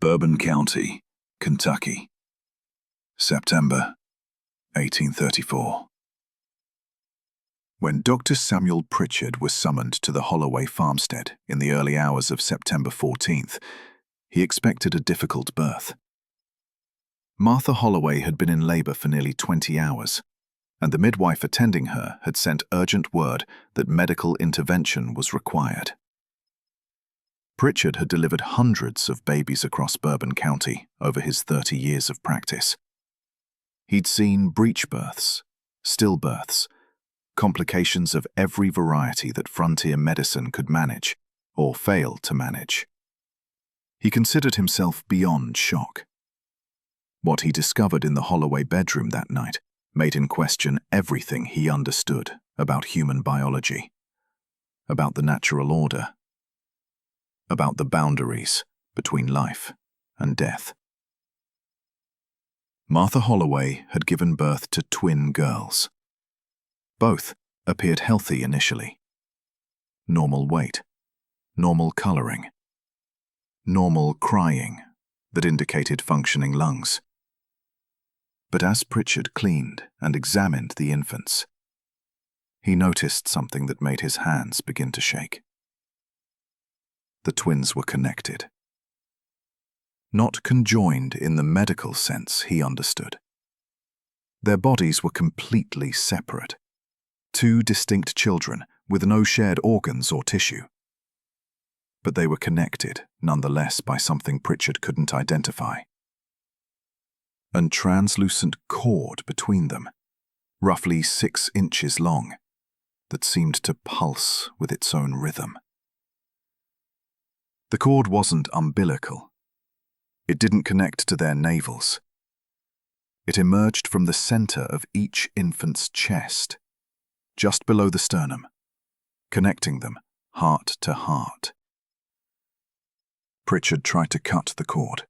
Bourbon County, Kentucky, September 1834. When Dr. Samuel Pritchard was summoned to the Holloway farmstead in the early hours of September 14th, he expected a difficult birth. Martha Holloway had been in labor for nearly 20 hours, and the midwife attending her had sent urgent word that medical intervention was required. Pritchard had delivered hundreds of babies across Bourbon County over his 30 years of practice. He'd seen breech births, stillbirths, complications of every variety that frontier medicine could manage or fail to manage. He considered himself beyond shock. What he discovered in the Holloway bedroom that night made him question everything he understood about human biology, about the natural order, about the boundaries between life and death. Martha Holloway had given birth to twin girls. Both appeared healthy initially. Normal weight, normal coloring, normal crying that indicated functioning lungs. But as Pritchard cleaned and examined the infants, he noticed something that made his hands begin to shake. The twins were connected. Not conjoined in the medical sense he understood. Their bodies were completely separate. Two distinct children with no shared organs or tissue. But they were connected, nonetheless, by something Pritchard couldn't identify. An translucent cord between them, roughly 6 inches long, that seemed to pulse with its own rhythm. The cord wasn't umbilical. It didn't connect to their navels. It emerged from the center of each infant's chest, just below the sternum, connecting them heart to heart. Pritchard tried to cut the cord.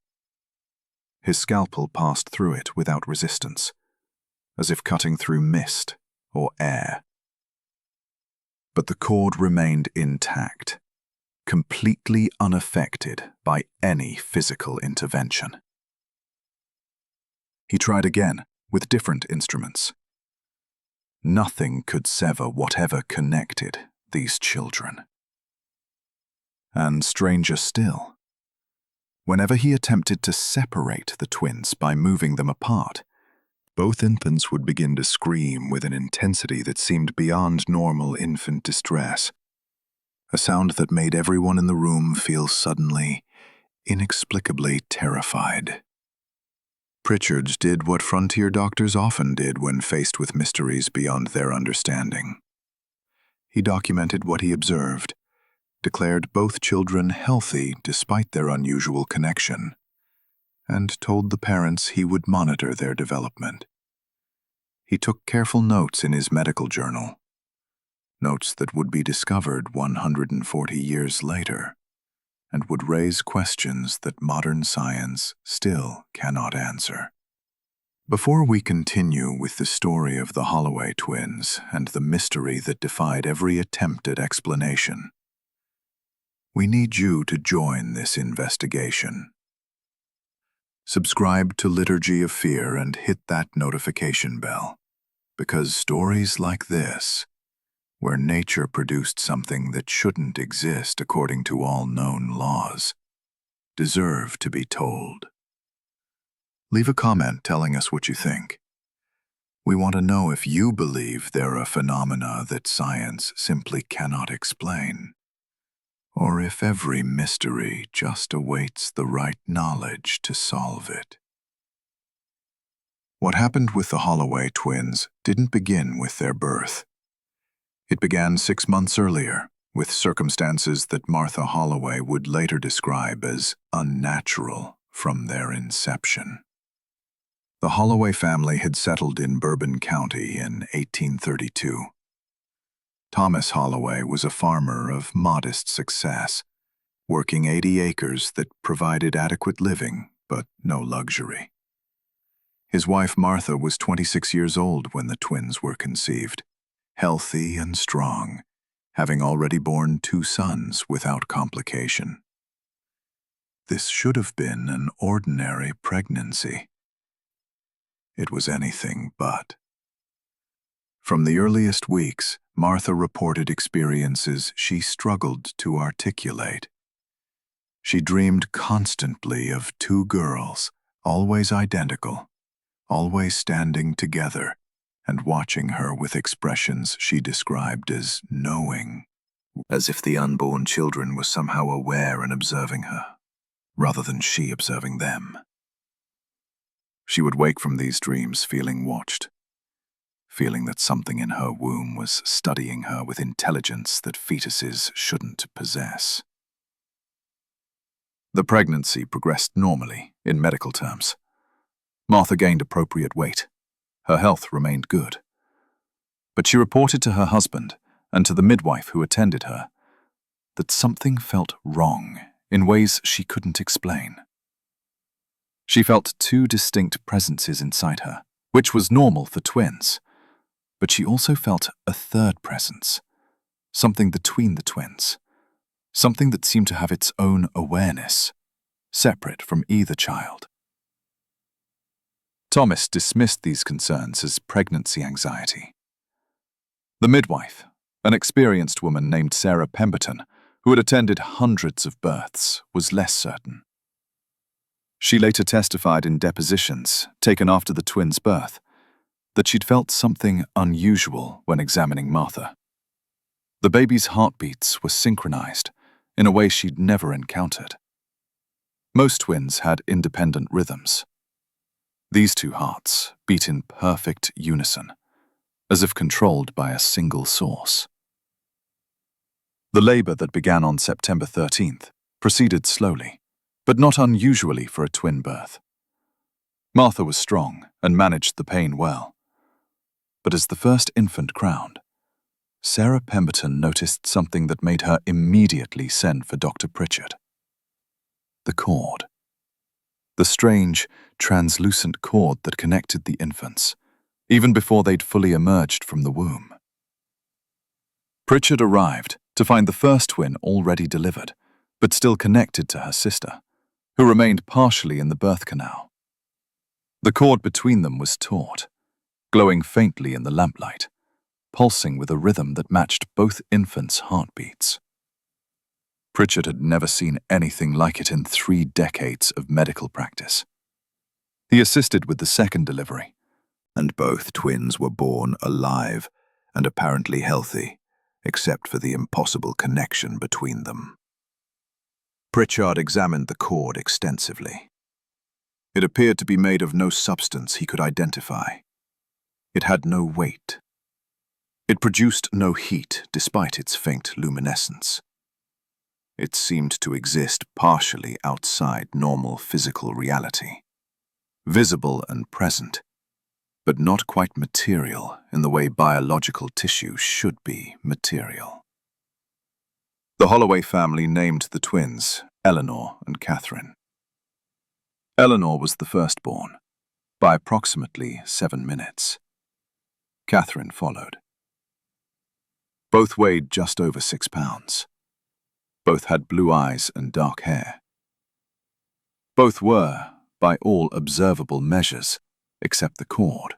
His scalpel passed through it without resistance, as if cutting through mist or air. But the cord remained intact, completely unaffected by any physical intervention. He tried again with different instruments. Nothing could sever whatever connected these children. And stranger still, whenever he attempted to separate the twins by moving them apart, both infants would begin to scream with an intensity that seemed beyond normal infant distress. A sound that made everyone in the room feel suddenly, inexplicably terrified. Pritchard did what frontier doctors often did when faced with mysteries beyond their understanding. He documented what he observed, declared both children healthy despite their unusual connection, and told the parents he would monitor their development. He took careful notes in his medical journal, notes that would be discovered 140 years later and would raise questions that modern science still cannot answer. Before we continue with the story of the Holloway twins and the mystery that defied every attempt at explanation, we need you to join this investigation. Subscribe to Liturgy of Fear and hit that notification bell, because stories like this, where nature produced something that shouldn't exist according to all known laws, deserve to be told. Leave a comment telling us what you think. We want to know if you believe there are phenomena that science simply cannot explain, or if every mystery just awaits the right knowledge to solve it. What happened with the Holloway twins didn't begin with their birth. It began 6 months earlier, with circumstances that Martha Holloway would later describe as unnatural from their inception. The Holloway family had settled in Bourbon County in 1832. Thomas Holloway was a farmer of modest success, working 80 acres that provided adequate living, but no luxury. His wife Martha was 26 years old when the twins were conceived, healthy and strong, having already borne 2 sons without complication. This should have been an ordinary pregnancy. It was anything but. From the earliest weeks, Martha reported experiences she struggled to articulate. She dreamed constantly of two girls, always identical, always standing together, and watching her with expressions she described as knowing, as if the unborn children were somehow aware and observing her, rather than she observing them. She would wake from these dreams feeling watched, feeling that something in her womb was studying her with intelligence that fetuses shouldn't possess. The pregnancy progressed normally, in medical terms. Martha gained appropriate weight. Her health remained good. But she reported to her husband and to the midwife who attended her that something felt wrong in ways she couldn't explain. She felt two distinct presences inside her, which was normal for twins, but she also felt a third presence, something between the twins, something that seemed to have its own awareness, separate from either child. Thomas dismissed these concerns as pregnancy anxiety. The midwife, an experienced woman named Sarah Pemberton, who had attended hundreds of births, was less certain. She later testified in depositions taken after the twins' birth that she'd felt something unusual when examining Martha. The baby's heartbeats were synchronized in a way she'd never encountered. Most twins had independent rhythms. These two hearts beat in perfect unison, as if controlled by a single source. The labor that began on September 13th proceeded slowly, but not unusually for a twin birth. Martha was strong and managed the pain well. But as the first infant crowned, Sarah Pemberton noticed something that made her immediately send for Dr. Pritchard. The cord. The strange, translucent cord that connected the infants, even before they'd fully emerged from the womb. Pritchard arrived to find the first twin already delivered, but still connected to her sister, who remained partially in the birth canal. The cord between them was taut, glowing faintly in the lamplight, pulsing with a rhythm that matched both infants' heartbeats. Pritchard had never seen anything like it in 3 decades of medical practice. He assisted with the second delivery, and both twins were born alive and apparently healthy, except for the impossible connection between them. Pritchard examined the cord extensively. It appeared to be made of no substance he could identify. It had no weight. It produced no heat despite its faint luminescence. It seemed to exist partially outside normal physical reality, visible and present, but not quite material in the way biological tissue should be material. The Holloway family named the twins Eleanor and Catherine. Eleanor was the firstborn, by approximately 7 minutes. Catherine followed. Both weighed just over 6 pounds. Both had blue eyes and dark hair. Both were, by all observable measures, except the cord,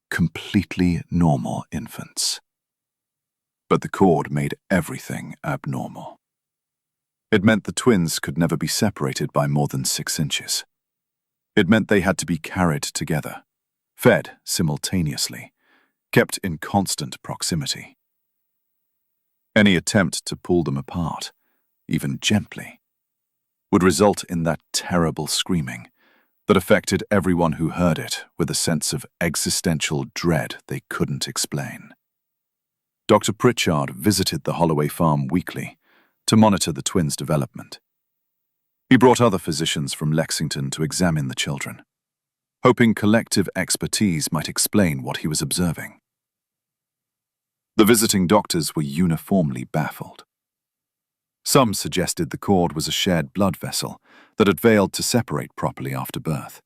completely normal infants. But the cord made everything abnormal. It meant the twins could never be separated by more than 6 inches. It meant they had to be carried together, fed simultaneously, kept in constant proximity. Any attempt to pull them apart, even gently, would result in that terrible screaming that affected everyone who heard it with a sense of existential dread they couldn't explain. Dr. Pritchard visited the Holloway farm weekly to monitor the twins' development. He brought other physicians from Lexington to examine the children, hoping collective expertise might explain what he was observing. The visiting doctors were uniformly baffled. Some suggested the cord was a shared blood vessel that had failed to separate properly after birth.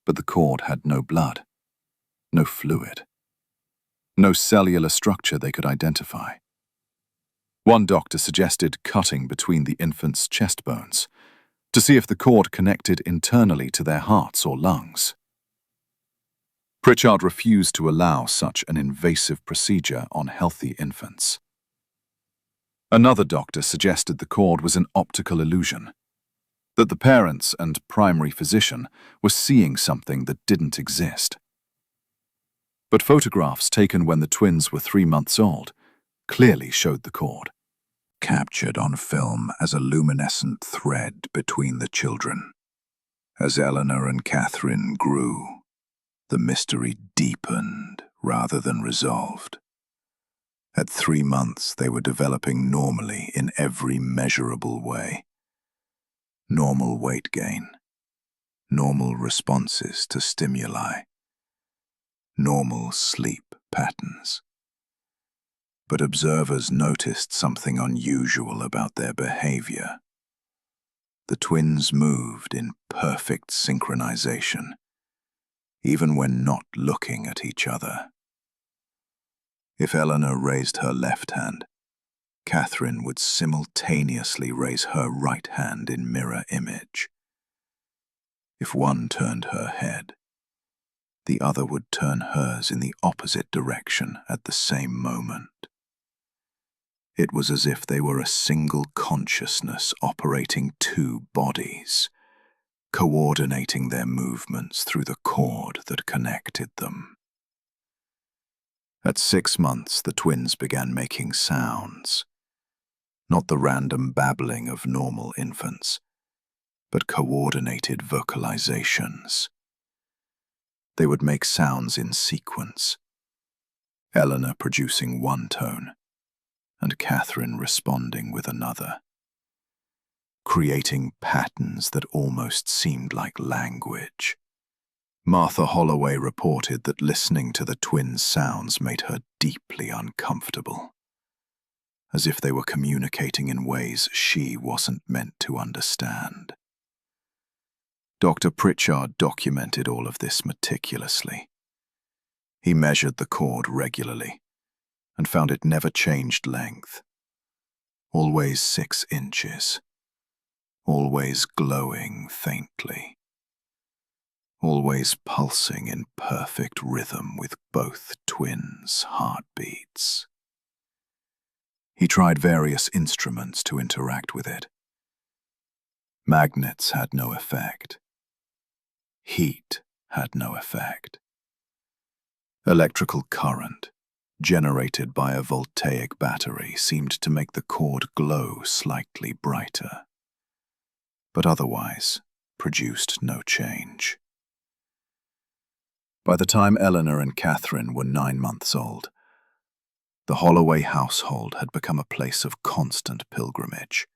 But the cord had no blood, no fluid, no cellular structure they could identify. One doctor suggested cutting between the infant's chest bones to see if the cord connected internally to their hearts or lungs. Pritchard refused to allow such an invasive procedure on healthy infants. Another doctor suggested the cord was an optical illusion, that the parents and primary physician were seeing something that didn't exist. But photographs taken when the twins were 3 months old clearly showed the cord, captured on film as a luminescent thread between the children. As Eleanor and Catherine grew, the mystery deepened rather than resolved. At 3 months, they were developing normally in every measurable way. Normal weight gain, normal responses to stimuli, normal sleep patterns. But observers noticed something unusual about their behavior. The twins moved in perfect synchronization, even when not looking at each other. If Eleanor raised her left hand, Catherine would simultaneously raise her right hand in mirror image. If one turned her head, the other would turn hers in the opposite direction at the same moment. It was as if they were a single consciousness operating 2 bodies, coordinating their movements through the cord that connected them. At 6 months, the twins began making sounds, not the random babbling of normal infants, but coordinated vocalizations. They would make sounds in sequence, Eleanor producing one tone, and Catherine responding with another, creating patterns that almost seemed like language. Martha Holloway reported that listening to the twins' sounds made her deeply uncomfortable, as if they were communicating in ways she wasn't meant to understand. Dr. Pritchard documented all of this meticulously. He measured the cord regularly and found it never changed length. Always 6 inches. Always glowing faintly. Always pulsing in perfect rhythm with both twins' heartbeats. He tried various instruments to interact with it. Magnets had no effect. Heat had no effect. Electrical current, generated by a voltaic battery, seemed to make the cord glow slightly brighter, but otherwise produced no change. By the time Eleanor and Catherine were 9 months old, the Holloway household had become a place of constant pilgrimage.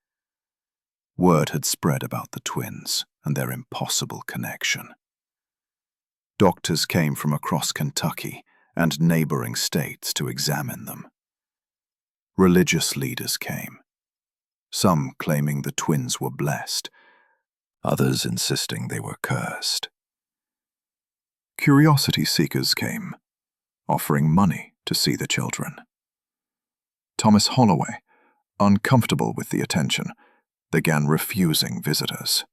Word had spread about the twins and their impossible connection. Doctors came from across Kentucky and neighboring states to examine them. Religious leaders came, some claiming the twins were blessed, others insisting they were cursed. Curiosity seekers came, offering money to see the children. Thomas Holloway, uncomfortable with the attention, began refusing visitors.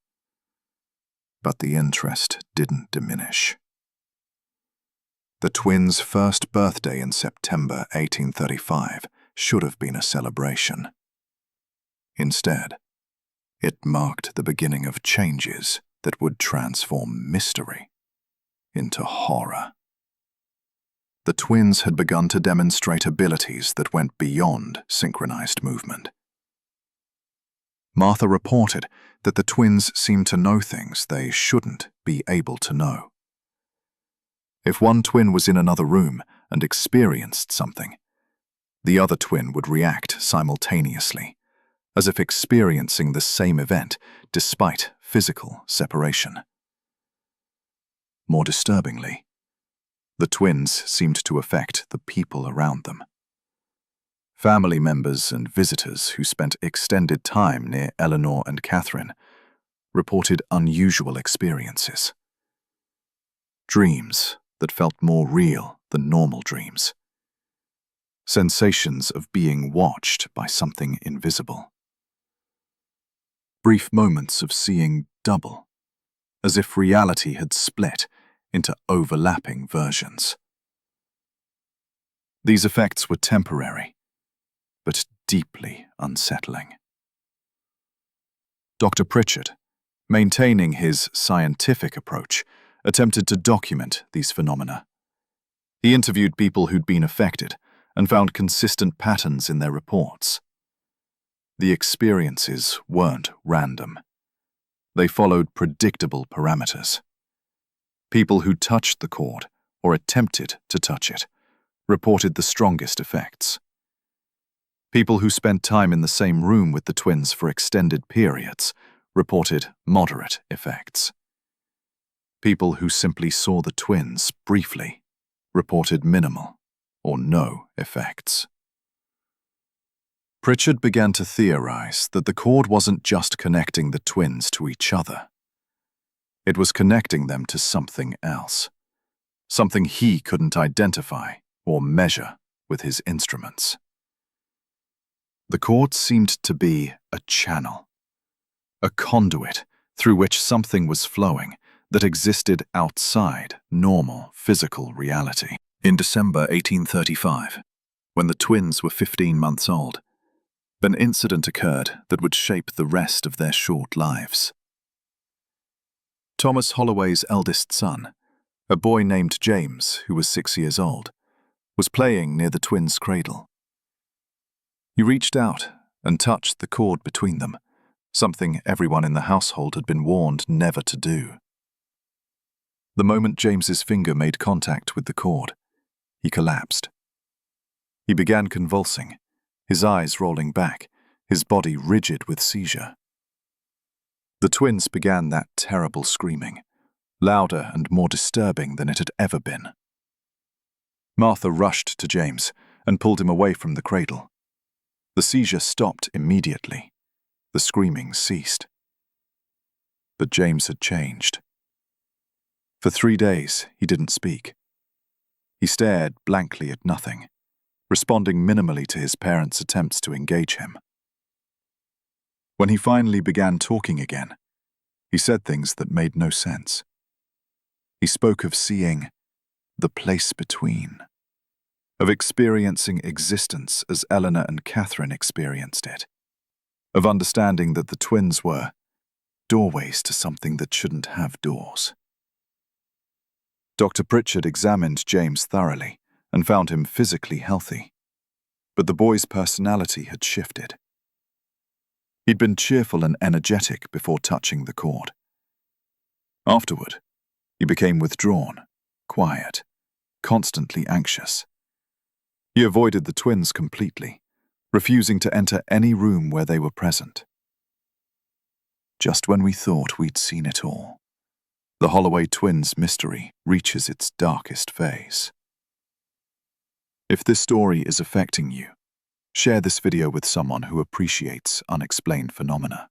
But the interest didn't diminish. The twins' first birthday in September 1835 should have been a celebration. Instead, it marked the beginning of changes that would transform mystery into horror. The twins had begun to demonstrate abilities that went beyond synchronized movement. Martha reported that the twins seemed to know things they shouldn't be able to know. If one twin was in another room and experienced something, the other twin would react simultaneously, as if experiencing the same event despite physical separation. More disturbingly, the twins seemed to affect the people around them. Family members and visitors who spent extended time near Eleanor and Catherine reported unusual experiences. Dreams that felt more real than normal dreams. sensations of being watched by something invisible. Brief moments of seeing double, as if reality had split into overlapping versions. These effects were temporary, but deeply unsettling. Dr. Pritchard, maintaining his scientific approach, attempted to document these phenomena. He interviewed people who'd been affected and found consistent patterns in their reports. The experiences weren't random. They followed predictable parameters. People who touched the cord or attempted to touch it reported the strongest effects. People who spent time in the same room with the twins for extended periods reported moderate effects. People who simply saw the twins briefly reported minimal or no effects. Pritchard began to theorize that the cord wasn't just connecting the twins to each other. It was connecting them to something else, something he couldn't identify or measure with his instruments. The cord seemed to be a channel, a conduit through which something was flowing that existed outside normal physical reality. In December 1835, when the twins were 15 months old, an incident occurred that would shape the rest of their short lives. Thomas Holloway's eldest son, a boy named James, who was 6 years old, was playing near the twins' cradle. He reached out and touched the cord between them, something everyone in the household had been warned never to do. The moment James's finger made contact with the cord, he collapsed. He began convulsing, his eyes rolling back, his body rigid with seizure. The twins began that terrible screaming, louder and more disturbing than it had ever been. Martha rushed to James and pulled him away from the cradle. The seizure stopped immediately. The screaming ceased. But James had changed. For 3 days, he didn't speak. He stared blankly at nothing, responding minimally to his parents' attempts to engage him. When he finally began talking again, he said things that made no sense. He spoke of seeing the place between, of experiencing existence as Eleanor and Catherine experienced it, of understanding that the twins were doorways to something that shouldn't have doors. Dr. Pritchard examined James thoroughly and found him physically healthy, but the boy's personality had shifted. He'd been cheerful and energetic before touching the cord. Afterward, he became withdrawn, quiet, constantly anxious. He avoided the twins completely, refusing to enter any room where they were present. Just when we thought we'd seen it all, the Holloway twins' mystery reaches its darkest phase. If this story is affecting you, share this video with someone who appreciates unexplained phenomena.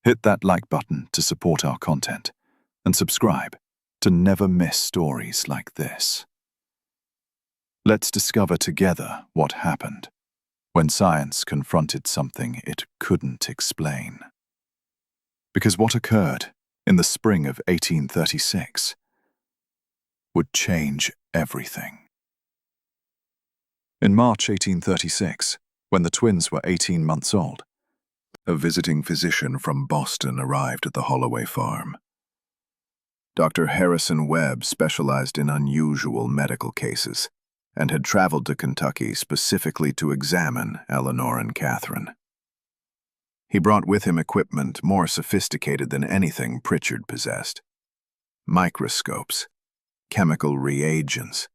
Hit that like button to support our content, and subscribe to never miss stories like this. Let's discover together what happened when science confronted something it couldn't explain. Because what occurred in the spring of 1836 would change everything. In March 1836, when the twins were 18 months old, a visiting physician from Boston arrived at the Holloway farm. Dr. Harrison Webb specialized in unusual medical cases and had traveled to Kentucky specifically to examine Eleanor and Catherine. He brought with him equipment more sophisticated than anything Pritchard possessed: microscopes, chemical reagents,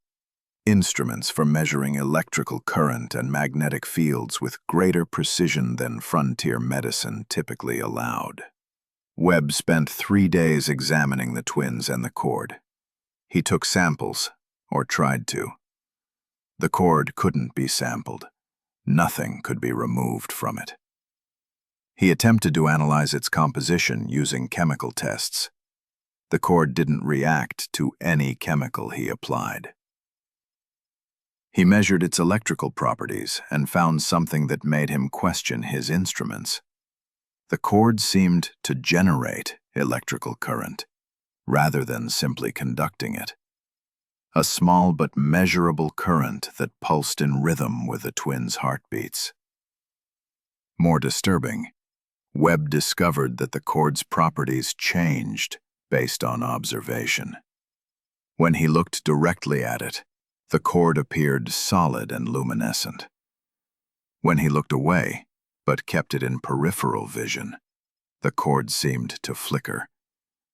instruments for measuring electrical current and magnetic fields with greater precision than frontier medicine typically allowed. Webb spent 3 days examining the twins and the cord. He took samples, or tried to. The cord couldn't be sampled. Nothing could be removed from it. He attempted to analyze its composition using chemical tests. The cord didn't react to any chemical he applied. He measured its electrical properties and found something that made him question his instruments. The cord seemed to generate electrical current, rather than simply conducting it. A small but measurable current that pulsed in rhythm with the twins' heartbeats. More disturbing, Webb discovered that the cord's properties changed based on observation. When he looked directly at it, the cord appeared solid and luminescent. When he looked away, but kept it in peripheral vision, the cord seemed to flicker,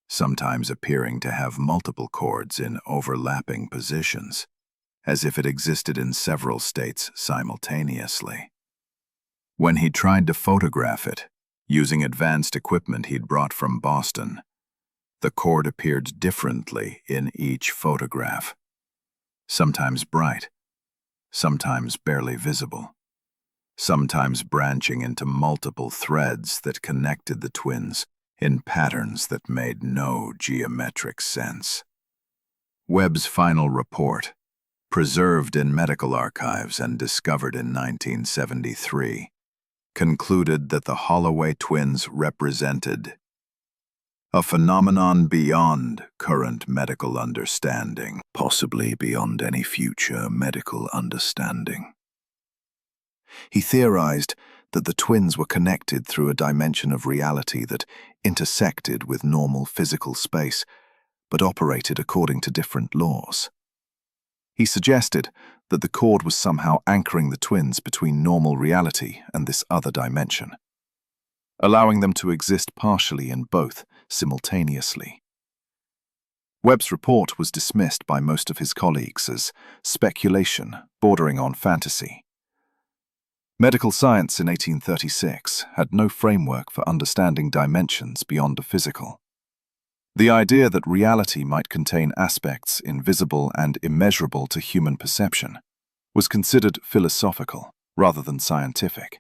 sometimes appearing to have multiple cords in overlapping positions, as if it existed in several states simultaneously. When he tried to photograph it, using advanced equipment he'd brought from Boston, the cord appeared differently in each photograph, sometimes bright, sometimes barely visible, sometimes branching into multiple threads that connected the twins in patterns that made no geometric sense. Webb's final report, preserved in medical archives and discovered in 1973, concluded that the Holloway twins represented a phenomenon beyond current medical understanding, possibly beyond any future medical understanding. He theorized that the twins were connected through a dimension of reality that intersected with normal physical space, but operated according to different laws. He suggested that the cord was somehow anchoring the twins between normal reality and this other dimension, allowing them to exist partially in both simultaneously. Webb's report was dismissed by most of his colleagues as speculation bordering on fantasy. Medical science in 1836 had no framework for understanding dimensions beyond the physical. The idea that reality might contain aspects invisible and immeasurable to human perception was considered philosophical rather than scientific.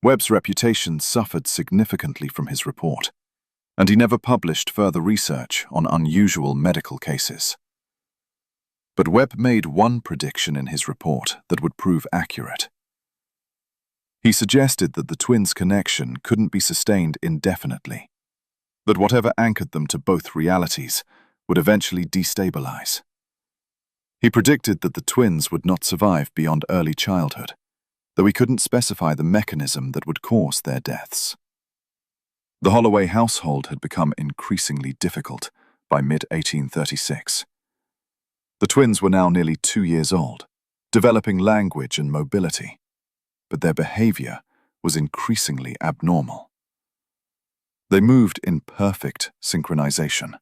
Webb's reputation suffered significantly from his report, and he never published further research on unusual medical cases. But Webb made one prediction in his report that would prove accurate. He suggested that the twins' connection couldn't be sustained indefinitely, that whatever anchored them to both realities would eventually destabilize. He predicted that the twins would not survive beyond early childhood, though he couldn't specify the mechanism that would cause their deaths. The Holloway household had become increasingly difficult by mid-1836. The twins were now nearly 2 years old, developing language and mobility, but their behavior was increasingly abnormal. They moved in perfect synchronization,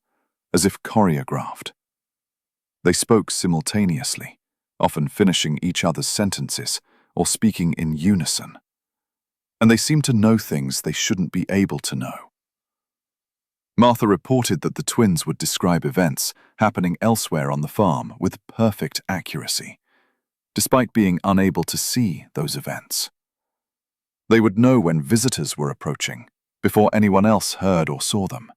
as if choreographed. They spoke simultaneously, often finishing each other's sentences or speaking in unison. And they seemed to know things they shouldn't be able to know. Martha reported that the twins would describe events happening elsewhere on the farm with perfect accuracy, despite being unable to see those events. They would know when visitors were approaching, before anyone else heard or saw them.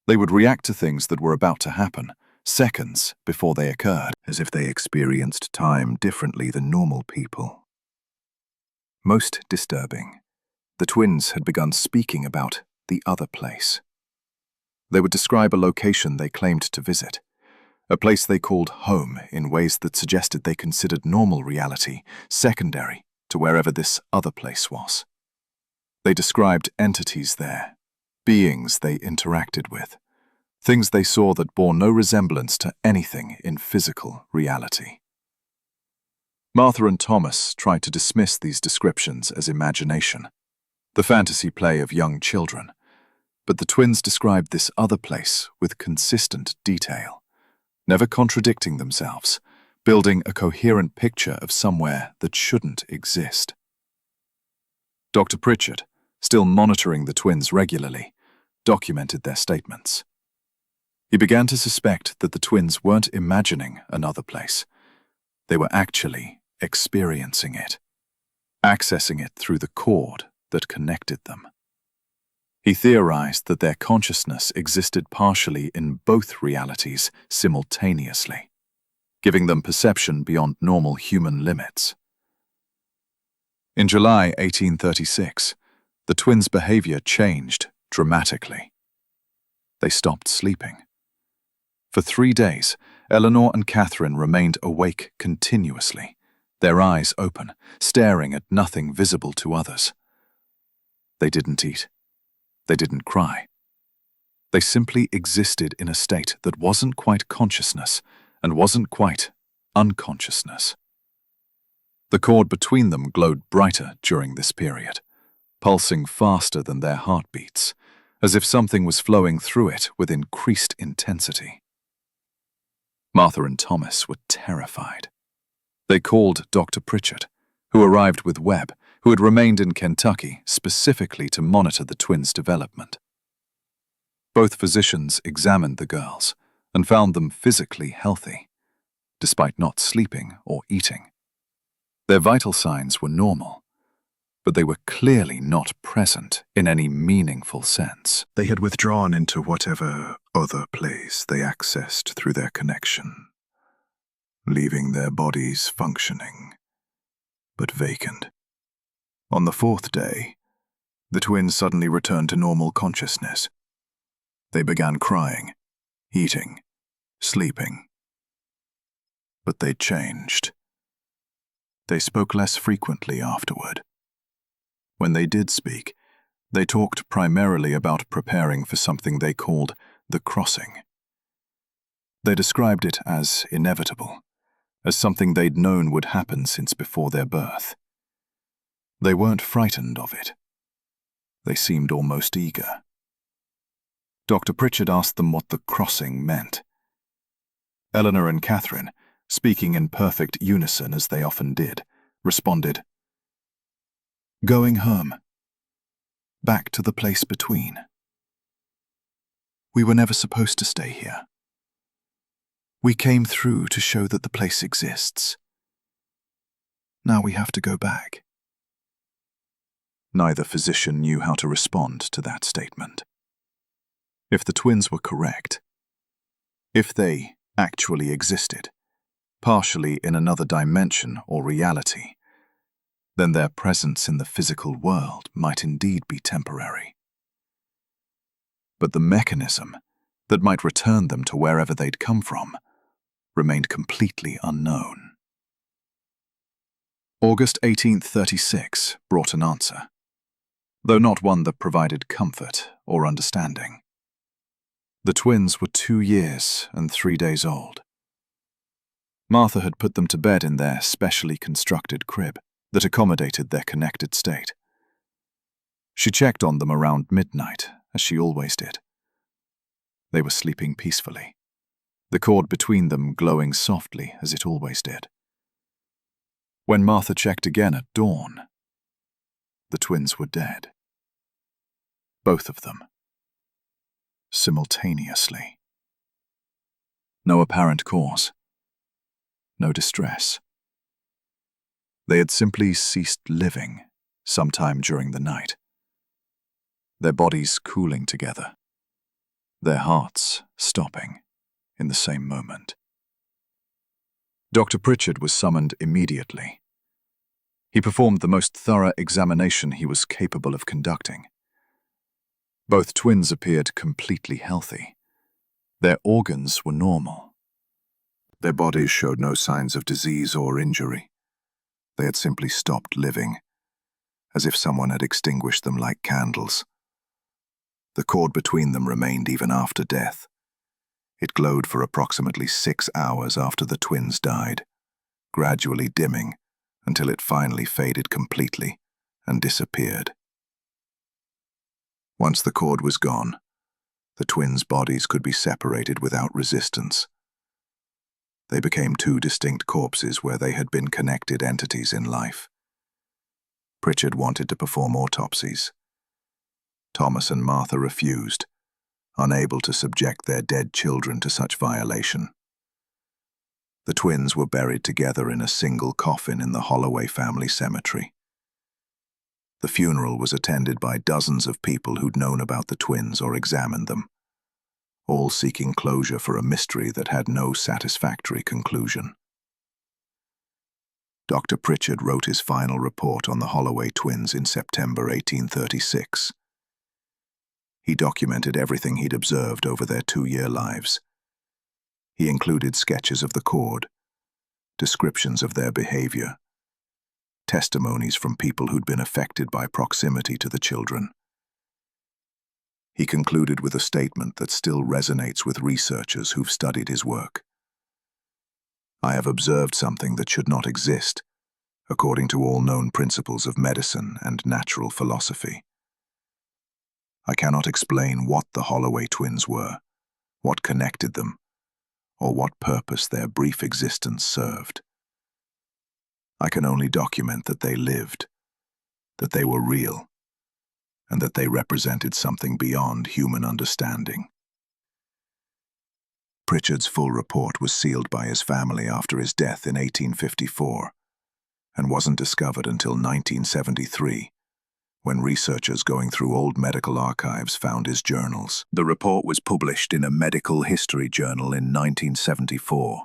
They would react to things that were about to happen, seconds before they occurred, as if they experienced time differently than normal people. Most disturbing, the twins had begun speaking about the other place. They would describe a location they claimed to visit, a place they called home in ways that suggested they considered normal reality secondary to wherever this other place was. They described entities there, beings they interacted with, things they saw that bore no resemblance to anything in physical reality. Martha and Thomas tried to dismiss these descriptions as imagination, the fantasy play of young children, but the twins described this other place with consistent detail, never contradicting themselves, building a coherent picture of somewhere that shouldn't exist. Dr. Pritchard, still monitoring the twins regularly, documented their statements. He began to suspect that the twins weren't imagining another place. They were actually experiencing it, accessing it through the cord that connected them. He theorized that their consciousness existed partially in both realities simultaneously, giving them perception beyond normal human limits. In July 1836, the twins' behavior changed dramatically. They stopped sleeping. For 3 days, Eleanor and Catherine remained awake continuously, their eyes open, staring at nothing visible to others. They didn't eat. They didn't cry. They simply existed in a state that wasn't quite consciousness and wasn't quite unconsciousness. The cord between them glowed brighter during this period, pulsing faster than their heartbeats, as if something was flowing through it with increased intensity. Martha and Thomas were terrified. They called Dr. Pritchard, who arrived with Webb, who had remained in Kentucky specifically to monitor the twins' development. Both physicians examined the girls and found them physically healthy, despite not sleeping or eating. Their vital signs were normal, but they were clearly not present in any meaningful sense. They had withdrawn into whatever other place they accessed through their connection, leaving their bodies functioning, but vacant. On the 4th day, the twins suddenly returned to normal consciousness. They began crying, eating, sleeping. But they'd changed. They spoke less frequently afterward. When they did speak, they talked primarily about preparing for something they called the crossing. They described it as inevitable, as something they'd known would happen since before their birth. They weren't frightened of it. They seemed almost eager. Dr. Pritchard asked them what the crossing meant. Eleanor and Catherine, speaking in perfect unison as they often did, responded, "Going home. Back to the place between. We were never supposed to stay here. We came through to show that the place exists. Now we have to go back." Neither physician knew how to respond to that statement. If the twins were correct, if they actually existed, partially in another dimension or reality, then their presence in the physical world might indeed be temporary. But the mechanism that might return them to wherever they'd come from remained completely unknown. August 1836 brought an answer, though not one that provided comfort or understanding. The twins were 2 years and 3 days old. Martha had put them to bed in their specially constructed crib that accommodated their connected state. She checked on them around midnight, as she always did. They were sleeping peacefully, the cord between them glowing softly as it always did. When Martha checked again at dawn, the twins were dead. Both of them. Simultaneously. No apparent cause. No distress. They had simply ceased living sometime during the night, their bodies cooling together, their hearts stopping in the same moment. Dr. Pritchard was summoned immediately. He performed the most thorough examination he was capable of conducting. Both twins appeared completely healthy. Their organs were normal. Their bodies showed no signs of disease or injury. They had simply stopped living, as if someone had extinguished them like candles. The cord between them remained even after death. It glowed for approximately 6 hours after the twins died, gradually dimming until it finally faded completely and disappeared. Once the cord was gone, the twins' bodies could be separated without resistance. They became 2 distinct corpses where they had been connected entities in life. Pritchard wanted to perform autopsies. Thomas and Martha refused, unable to subject their dead children to such violation. The twins were buried together in a single coffin in the Holloway family cemetery. The funeral was attended by dozens of people who'd known about the twins or examined them, all seeking closure for a mystery that had no satisfactory conclusion. Dr. Pritchard wrote his final report on the Holloway twins in September 1836. He documented everything he'd observed over their 2-year lives. He included sketches of the cord, descriptions of their behavior, testimonies from people who'd been affected by proximity to the children. He concluded with a statement that still resonates with researchers who've studied his work. I have observed something that should not exist, according to all known principles of medicine and natural philosophy. I cannot explain what the Holloway twins were, what connected them, or what purpose their brief existence served. I can only document that they lived, that they were real, and that they represented something beyond human understanding. Pritchard's full report was sealed by his family after his death in 1854 and wasn't discovered until 1973, when researchers going through old medical archives found his journals. The report was published in a medical history journal in 1974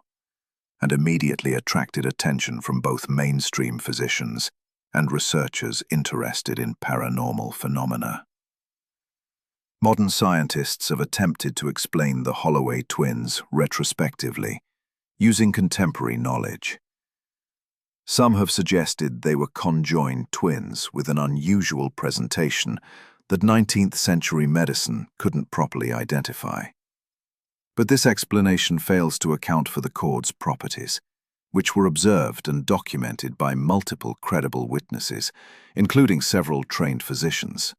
and immediately attracted attention from both mainstream physicians and researchers interested in paranormal phenomena. Modern scientists have attempted to explain the Holloway twins retrospectively, using contemporary knowledge. Some have suggested they were conjoined twins with an unusual presentation that 19th-century medicine couldn't properly identify. But this explanation fails to account for the cord's properties, which were observed and documented by multiple credible witnesses, including several trained physicians.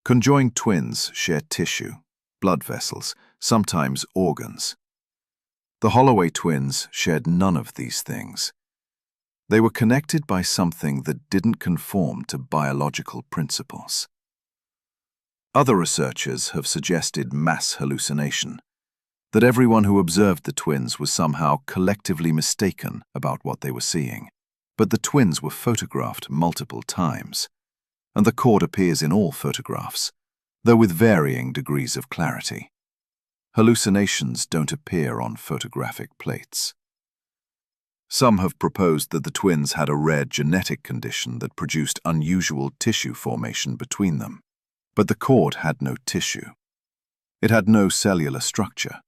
Conjoined twins share tissue, blood vessels, sometimes organs. The Holloway twins shared none of these things. They were connected by something that didn't conform to biological principles. Other researchers have suggested mass hallucination, that everyone who observed the twins was somehow collectively mistaken about what they were seeing. But the twins were photographed multiple times, and the cord appears in all photographs, though with varying degrees of clarity. Hallucinations don't appear on photographic plates. Some have proposed that the twins had a rare genetic condition that produced unusual tissue formation between them. But the cord had no tissue. It had no cellular structure.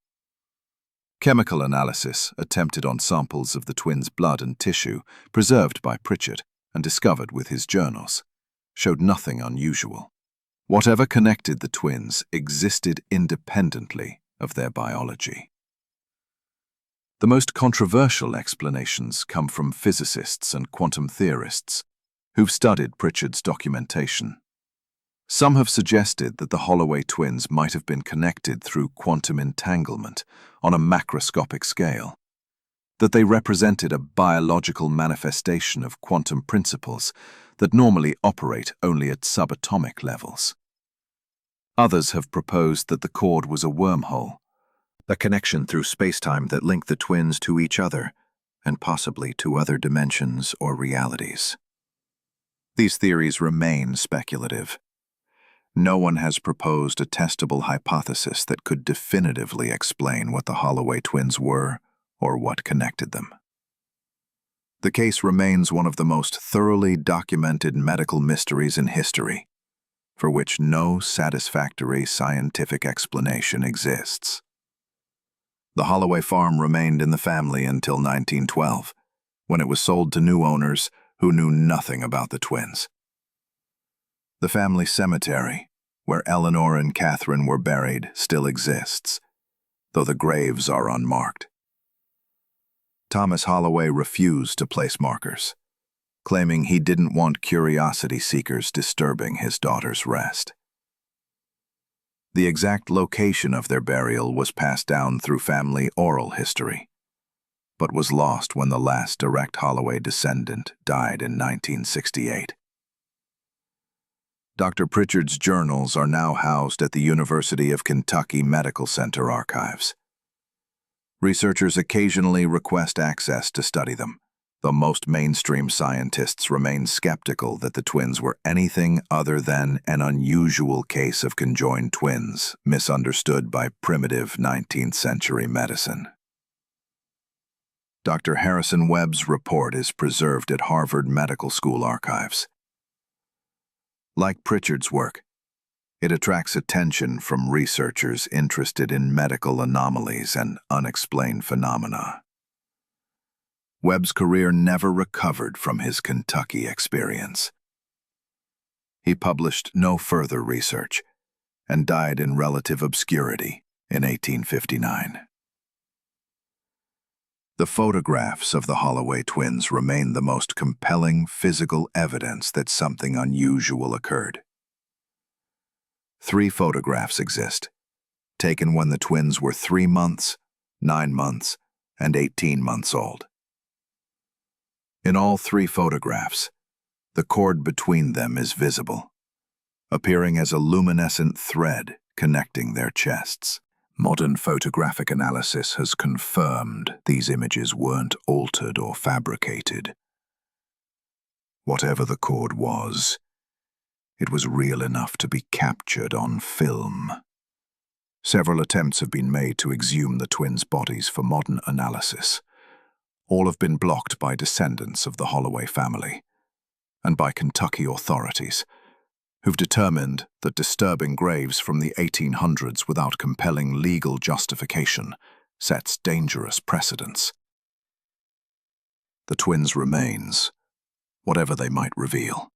Chemical analysis attempted on samples of the twins' blood and tissue, preserved by Pritchard and discovered with his journals, showed nothing unusual. Whatever connected the twins existed independently of their biology. The most controversial explanations come from physicists and quantum theorists who've studied Pritchard's documentation. Some have suggested that the Holloway twins might have been connected through quantum entanglement on a macroscopic scale, that they represented a biological manifestation of quantum principles that normally operate only at subatomic levels. Others have proposed that the cord was a wormhole, a connection through spacetime that linked the twins to each other and possibly to other dimensions or realities. These theories remain speculative. No one has proposed a testable hypothesis that could definitively explain what the Holloway twins were or what connected them. The case remains one of the most thoroughly documented medical mysteries in history, for which no satisfactory scientific explanation exists. The Holloway farm remained in the family until 1912, when it was sold to new owners who knew nothing about the twins. The family cemetery, where Eleanor and Catherine were buried, still exists, though the graves are unmarked. Thomas Holloway refused to place markers, claiming he didn't want curiosity seekers disturbing his daughter's rest. The exact location of their burial was passed down through family oral history, but was lost when the last direct Holloway descendant died in 1968. Dr. Pritchard's journals are now housed at the University of Kentucky Medical Center archives. Researchers occasionally request access to study them, though most mainstream scientists remain skeptical that the twins were anything other than an unusual case of conjoined twins, misunderstood by primitive 19th century medicine. Dr. Harrison Webb's report is preserved at Harvard Medical School archives. Like Pritchard's work, it attracts attention from researchers interested in medical anomalies and unexplained phenomena. Webb's career never recovered from his Kentucky experience. He published no further research and died in relative obscurity in 1859. The photographs of the Holloway twins remain the most compelling physical evidence that something unusual occurred. 3 photographs exist, taken when the twins were 3 months, 9 months, and 18 months old. In all 3 photographs, the cord between them is visible, appearing as a luminescent thread connecting their chests. Modern photographic analysis has confirmed these images weren't altered or fabricated. Whatever the cord was, it was real enough to be captured on film. Several attempts have been made to exhume the twins' bodies for modern analysis. All have been blocked by descendants of the Holloway family and by Kentucky authorities, who've determined that disturbing graves from the 1800s without compelling legal justification sets dangerous precedents. The twins' remains, whatever they might reveal,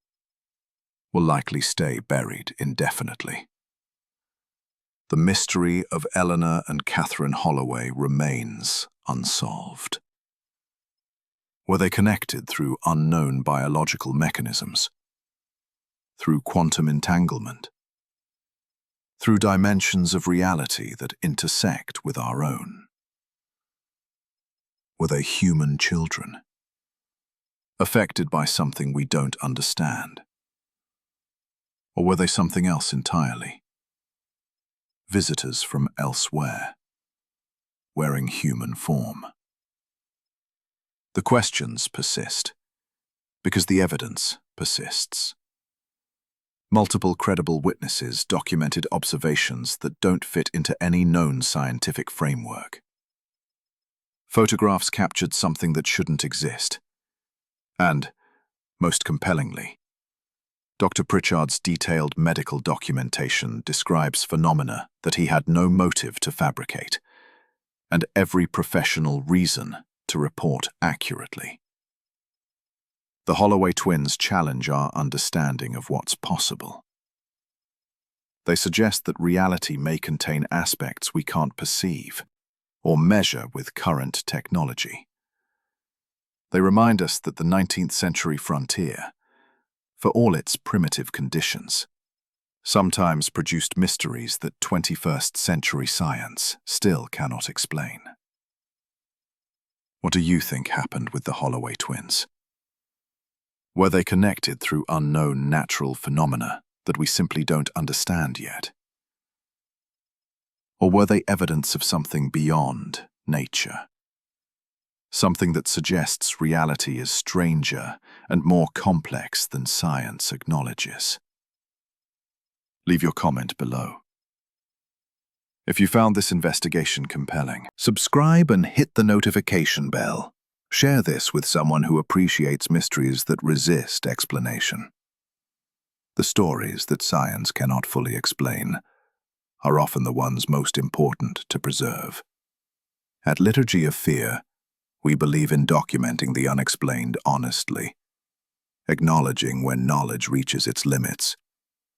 will likely stay buried indefinitely. The mystery of Eleanor and Catherine Holloway remains unsolved. Were they connected through unknown biological mechanisms? Through quantum entanglement? Through dimensions of reality that intersect with our own? Were they human children, affected by something we don't understand? Or were they something else entirely? Visitors from elsewhere, wearing human form? The questions persist, because the evidence persists. Multiple credible witnesses documented observations that don't fit into any known scientific framework. Photographs captured something that shouldn't exist. And, most compellingly, Dr. Pritchard's detailed medical documentation describes phenomena that he had no motive to fabricate, and every professional reason to report accurately. The Holloway twins challenge our understanding of what's possible. They suggest that reality may contain aspects we can't perceive or measure with current technology. They remind us that the 19th century frontier, for all its primitive conditions, sometimes produced mysteries that 21st century science still cannot explain. What do you think happened with the Holloway twins? Were they connected through unknown natural phenomena that we simply don't understand yet? Or were they evidence of something beyond nature? Something that suggests reality is stranger and more complex than science acknowledges? Leave your comment below. If you found this investigation compelling, subscribe and hit the notification bell. Share this with someone who appreciates mysteries that resist explanation. The stories that science cannot fully explain are often the ones most important to preserve. At Liturgy of Fear, we believe in documenting the unexplained honestly, acknowledging when knowledge reaches its limits,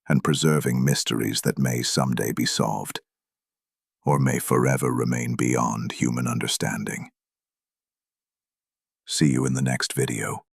and preserving mysteries that may someday be solved, or may forever remain beyond human understanding. See you in the next video.